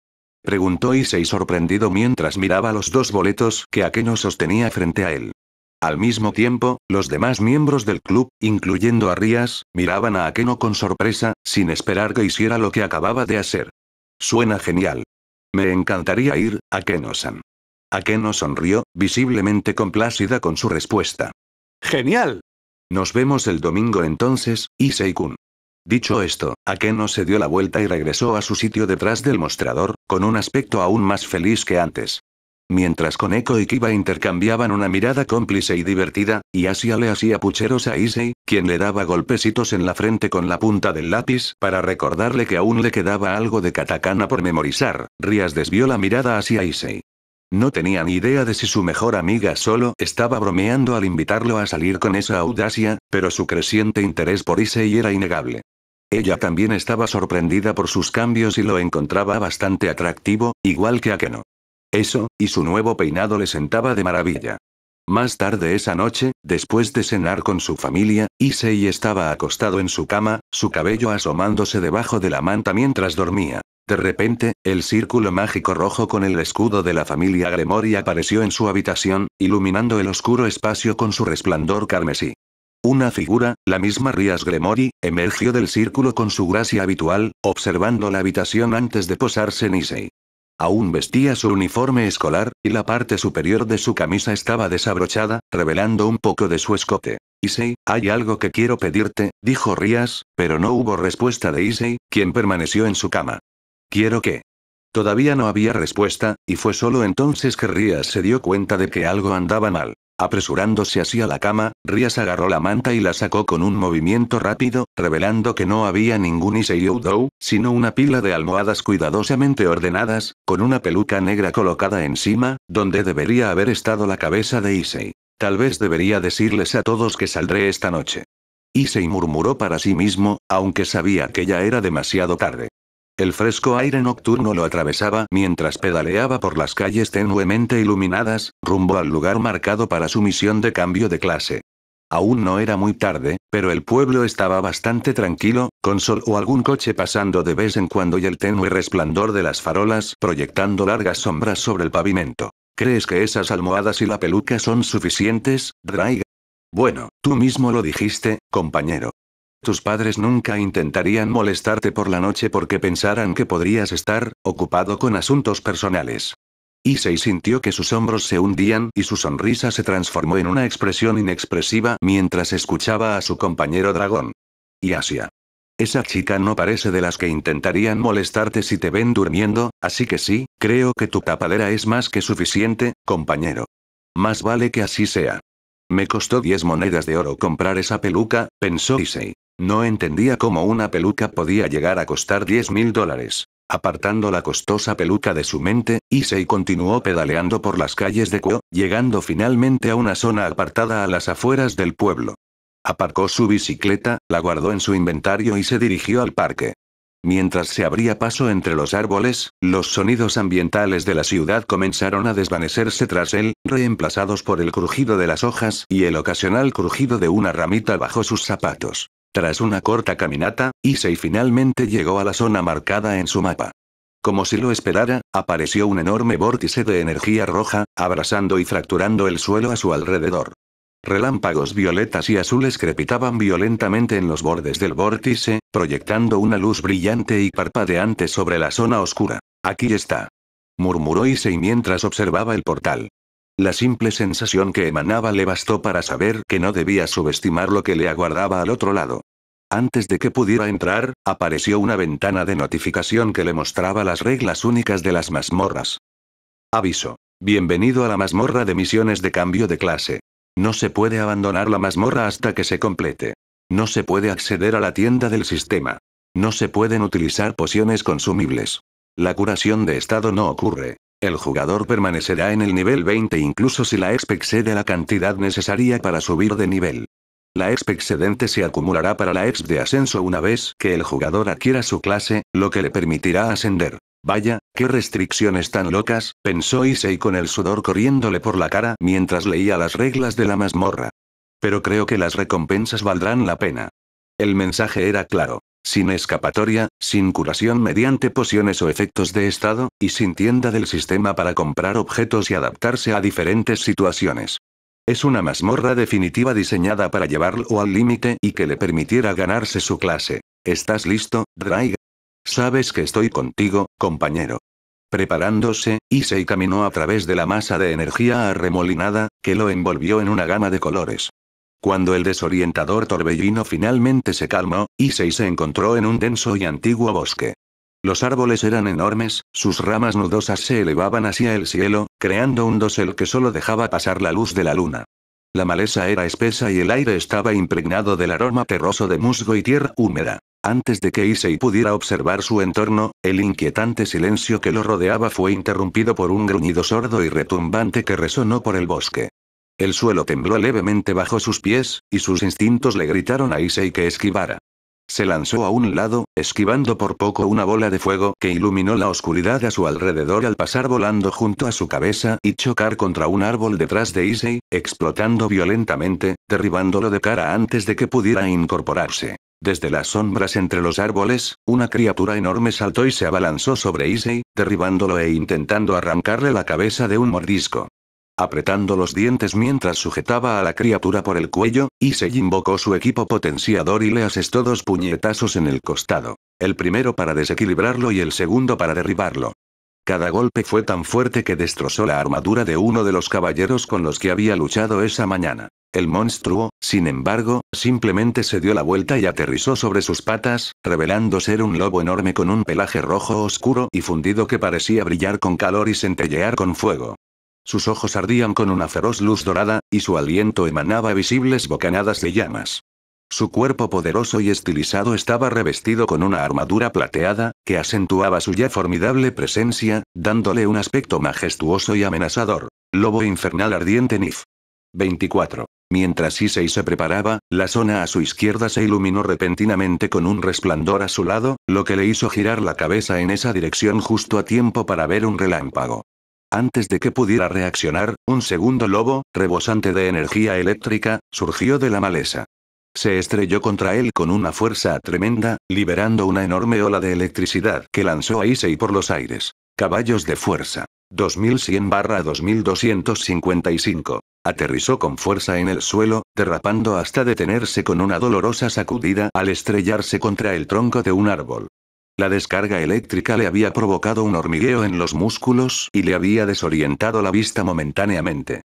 Preguntó Issei sorprendido mientras miraba los 2 boletos que Akeno sostenía frente a él. Al mismo tiempo, los demás miembros del club, incluyendo a Rias, miraban a Akeno con sorpresa, sin esperar que hiciera lo que acababa de hacer. Suena genial. Me encantaría ir, Akeno-san. Akeno sonrió, visiblemente complacida con su respuesta. ¡Genial! Nos vemos el domingo entonces, Issei-kun. Dicho esto, Akeno se dio la vuelta y regresó a su sitio detrás del mostrador, con un aspecto aún más feliz que antes. Mientras Koneko y Kiba intercambiaban una mirada cómplice y divertida, y Asia le hacía pucheros a Issei, quien le daba golpecitos en la frente con la punta del lápiz para recordarle que aún le quedaba algo de katakana por memorizar, Rias desvió la mirada hacia Issei. No tenía ni idea de si su mejor amiga solo estaba bromeando al invitarlo a salir con esa audacia, pero su creciente interés por Issei era innegable. Ella también estaba sorprendida por sus cambios y lo encontraba bastante atractivo, igual que Akeno. Eso, y su nuevo peinado le sentaba de maravilla. Más tarde esa noche, después de cenar con su familia, Issei estaba acostado en su cama, su cabello asomándose debajo de la manta mientras dormía. De repente, el círculo mágico rojo con el escudo de la familia Gremory apareció en su habitación, iluminando el oscuro espacio con su resplandor carmesí. Una figura, la misma Rias Gremory, emergió del círculo con su gracia habitual, observando la habitación antes de posarse en Issei. Aún vestía su uniforme escolar, y la parte superior de su camisa estaba desabrochada, revelando un poco de su escote. Issei, hay algo que quiero pedirte, dijo Rias, pero no hubo respuesta de Issei, quien permaneció en su cama. ¿Quiero qué? Todavía no había respuesta, y fue solo entonces que Rias se dio cuenta de que algo andaba mal. Apresurándose hacia la cama, Rias agarró la manta y la sacó con un movimiento rápido, revelando que no había ningún Issei Oudou, sino una pila de almohadas cuidadosamente ordenadas, con una peluca negra colocada encima, donde debería haber estado la cabeza de Issei. Tal vez debería decirles a todos que saldré esta noche. Issei murmuró para sí mismo, aunque sabía que ya era demasiado tarde. El fresco aire nocturno lo atravesaba mientras pedaleaba por las calles tenuemente iluminadas, rumbo al lugar marcado para su misión de cambio de clase. Aún no era muy tarde, pero el pueblo estaba bastante tranquilo, con sol o algún coche pasando de vez en cuando y el tenue resplandor de las farolas proyectando largas sombras sobre el pavimento. ¿Crees que esas almohadas y la peluca son suficientes, Draiga? Bueno, tú mismo lo dijiste, compañero. Tus padres nunca intentarían molestarte por la noche porque pensaran que podrías estar ocupado con asuntos personales. Issei sintió que sus hombros se hundían y su sonrisa se transformó en una expresión inexpresiva mientras escuchaba a su compañero dragón. Y Asia. Esa chica no parece de las que intentarían molestarte si te ven durmiendo, así que sí, creo que tu tapadera es más que suficiente, compañero. Más vale que así sea. Me costó 10 monedas de oro comprar esa peluca, pensó Issei. No entendía cómo una peluca podía llegar a costar $10.000. Apartando la costosa peluca de su mente, Issei continuó pedaleando por las calles de Kuo, llegando finalmente a una zona apartada a las afueras del pueblo. Aparcó su bicicleta, la guardó en su inventario y se dirigió al parque. Mientras se abría paso entre los árboles, los sonidos ambientales de la ciudad comenzaron a desvanecerse tras él, reemplazados por el crujido de las hojas y el ocasional crujido de una ramita bajo sus zapatos. Tras una corta caminata, Issei finalmente llegó a la zona marcada en su mapa. Como si lo esperara, apareció un enorme vórtice de energía roja, abrasando y fracturando el suelo a su alrededor. Relámpagos violetas y azules crepitaban violentamente en los bordes del vórtice, proyectando una luz brillante y parpadeante sobre la zona oscura. «Aquí está», murmuró Issei mientras observaba el portal. La simple sensación que emanaba le bastó para saber que no debía subestimar lo que le aguardaba al otro lado. Antes de que pudiera entrar, apareció una ventana de notificación que le mostraba las reglas únicas de las mazmorras. Aviso. Bienvenido a la mazmorra de misiones de cambio de clase. No se puede abandonar la mazmorra hasta que se complete. No se puede acceder a la tienda del sistema. No se pueden utilizar pociones consumibles. La curación de estado no ocurre. El jugador permanecerá en el nivel 20 incluso si la exp excede la cantidad necesaria para subir de nivel. La exp excedente se acumulará para la exp de ascenso una vez que el jugador adquiera su clase, lo que le permitirá ascender. Vaya, qué restricciones tan locas, pensó Issei con el sudor corriéndole por la cara mientras leía las reglas de la mazmorra. Pero creo que las recompensas valdrán la pena. El mensaje era claro. Sin escapatoria, sin curación mediante pociones o efectos de estado, y sin tienda del sistema para comprar objetos y adaptarse a diferentes situaciones. Es una mazmorra definitiva diseñada para llevarlo al límite y que le permitiera ganarse su clase. ¿Estás listo, Draiga? Sabes que estoy contigo, compañero. Preparándose, Issei caminó a través de la masa de energía arremolinada, que lo envolvió en una gama de colores. Cuando el desorientador torbellino finalmente se calmó, Issei se encontró en un denso y antiguo bosque. Los árboles eran enormes, sus ramas nudosas se elevaban hacia el cielo, creando un dosel que solo dejaba pasar la luz de la luna. La maleza era espesa y el aire estaba impregnado del aroma terroso de musgo y tierra húmeda. Antes de que Issei pudiera observar su entorno, el inquietante silencio que lo rodeaba fue interrumpido por un gruñido sordo y retumbante que resonó por el bosque. El suelo tembló levemente bajo sus pies, y sus instintos le gritaron a Issei que esquivara. Se lanzó a un lado, esquivando por poco una bola de fuego que iluminó la oscuridad a su alrededor al pasar volando junto a su cabeza y chocar contra un árbol detrás de Issei, explotando violentamente, derribándolo de cara antes de que pudiera incorporarse. Desde las sombras entre los árboles, una criatura enorme saltó y se abalanzó sobre Issei, derribándolo e intentando arrancarle la cabeza de un mordisco. Apretando los dientes mientras sujetaba a la criatura por el cuello, Issei invocó su equipo potenciador y le asestó 2 puñetazos en el costado. El primero para desequilibrarlo y el segundo para derribarlo. Cada golpe fue tan fuerte que destrozó la armadura de uno de los caballeros con los que había luchado esa mañana. El monstruo, sin embargo, simplemente se dio la vuelta y aterrizó sobre sus patas, revelando ser un lobo enorme con un pelaje rojo oscuro y fundido que parecía brillar con calor y centellear con fuego. Sus ojos ardían con una feroz luz dorada, y su aliento emanaba visibles bocanadas de llamas. Su cuerpo poderoso y estilizado estaba revestido con una armadura plateada, que acentuaba su ya formidable presencia, dándole un aspecto majestuoso y amenazador. Lobo infernal ardiente Nif. 24. Mientras Issei se preparaba, la zona a su izquierda se iluminó repentinamente con un resplandor azulado, lo que le hizo girar la cabeza en esa dirección justo a tiempo para ver un relámpago. Antes de que pudiera reaccionar, un segundo lobo, rebosante de energía eléctrica, surgió de la maleza. Se estrelló contra él con una fuerza tremenda, liberando una enorme ola de electricidad que lanzó a Issei por los aires. Caballos de fuerza. 2100/2255. Aterrizó con fuerza en el suelo, derrapando hasta detenerse con una dolorosa sacudida al estrellarse contra el tronco de un árbol. La descarga eléctrica le había provocado un hormigueo en los músculos y le había desorientado la vista momentáneamente.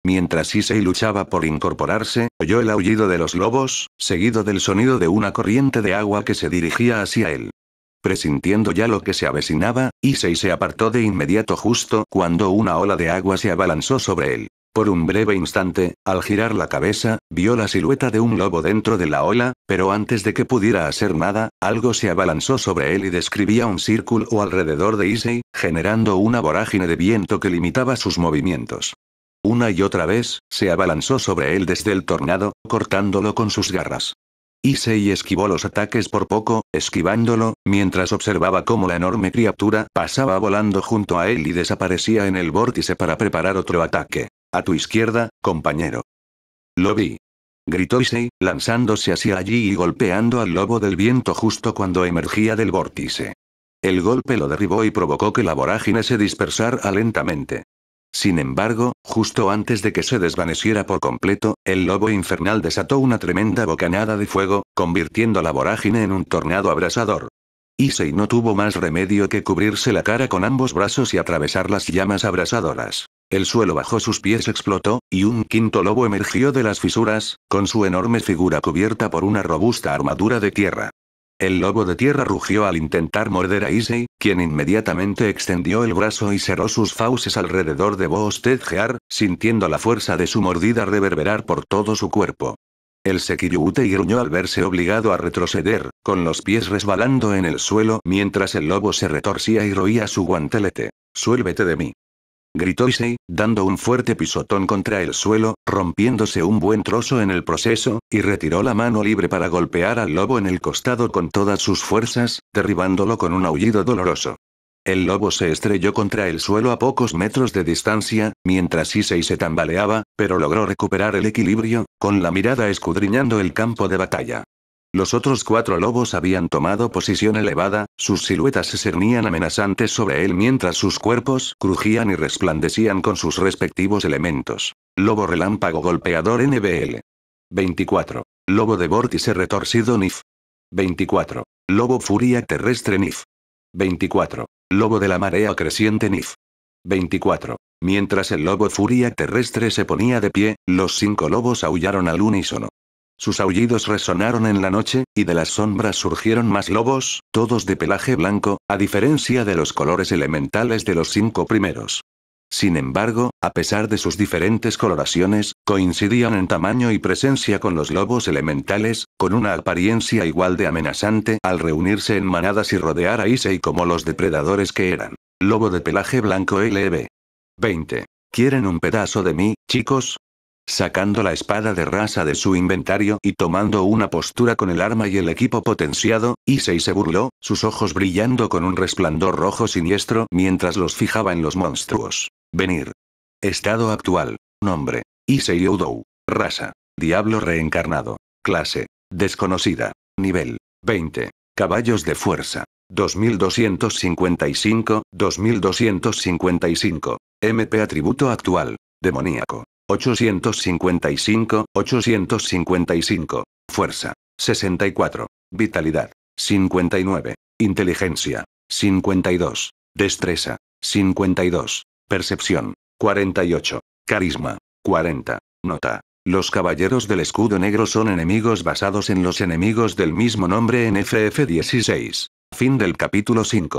Mientras Issei luchaba por incorporarse, oyó el aullido de los lobos, seguido del sonido de una corriente de agua que se dirigía hacia él. Presintiendo ya lo que se avecinaba, Issei se apartó de inmediato justo cuando una ola de agua se abalanzó sobre él. Por un breve instante, al girar la cabeza, vio la silueta de un lobo dentro de la ola, pero antes de que pudiera hacer nada, algo se abalanzó sobre él y describía un círculo alrededor de Issei, generando una vorágine de viento que limitaba sus movimientos. Una y otra vez, se abalanzó sobre él desde el tornado, cortándolo con sus garras. Issei esquivó los ataques por poco, esquivándolo, mientras observaba cómo la enorme criatura pasaba volando junto a él y desaparecía en el vórtice para preparar otro ataque. A tu izquierda, compañero. Lo vi. Gritó Issei, lanzándose hacia allí y golpeando al lobo del viento justo cuando emergía del vórtice. El golpe lo derribó y provocó que la vorágine se dispersara lentamente. Sin embargo, justo antes de que se desvaneciera por completo, el lobo infernal desató una tremenda bocanada de fuego, convirtiendo la vorágine en un tornado abrasador. Issei no tuvo más remedio que cubrirse la cara con ambos brazos y atravesar las llamas abrasadoras. El suelo bajo sus pies explotó, y un quinto lobo emergió de las fisuras, con su enorme figura cubierta por una robusta armadura de tierra. El lobo de tierra rugió al intentar morder a Issei, quien inmediatamente extendió el brazo y cerró sus fauces alrededor de Boosted-Gear, sintiendo la fuerza de su mordida reverberar por todo su cuerpo. El Sekiryuute gruñó al verse obligado a retroceder, con los pies resbalando en el suelo mientras el lobo se retorcía y roía su guantelete. «Suélvete de mí», gritó Issei, dando un fuerte pisotón contra el suelo, rompiéndose un buen trozo en el proceso, y retiró la mano libre para golpear al lobo en el costado con todas sus fuerzas, derribándolo con un aullido doloroso. El lobo se estrelló contra el suelo a pocos metros de distancia, mientras Issei se tambaleaba, pero logró recuperar el equilibrio, con la mirada escudriñando el campo de batalla. Los otros 4 lobos habían tomado posición elevada, sus siluetas se cernían amenazantes sobre él mientras sus cuerpos crujían y resplandecían con sus respectivos elementos. Lobo relámpago golpeador NBL. 24. Lobo de vórtice retorcido NIF. 24. Lobo furia terrestre NIF. 24. Lobo de la marea creciente NIF. 24. Mientras el lobo furia terrestre se ponía de pie, los 5 lobos aullaron al unísono. Sus aullidos resonaron en la noche, y de las sombras surgieron más lobos, todos de pelaje blanco, a diferencia de los colores elementales de los 5 primeros. Sin embargo, a pesar de sus diferentes coloraciones, coincidían en tamaño y presencia con los lobos elementales, con una apariencia igual de amenazante al reunirse en manadas y rodear a Issei como los depredadores que eran. Lobo de pelaje blanco LB. 20. ¿Quieren un pedazo de mí, chicos? Sacando la espada de raza de su inventario y tomando una postura con el arma y el equipo potenciado, Issei se burló, sus ojos brillando con un resplandor rojo siniestro mientras los fijaba en los monstruos. Venir. Estado actual. Nombre. Issei Oudou. Raza. Diablo reencarnado. Clase. Desconocida. Nivel. 20. Caballos de fuerza. 2255, 2255. MP atributo actual. Demoníaco. 855, 855. Fuerza. 64. Vitalidad. 59. Inteligencia. 52. Destreza. 52. Percepción. 48. Carisma. 40. Nota. Los caballeros del escudo negro son enemigos basados en los enemigos del mismo nombre en FF16. Fin del capítulo 5.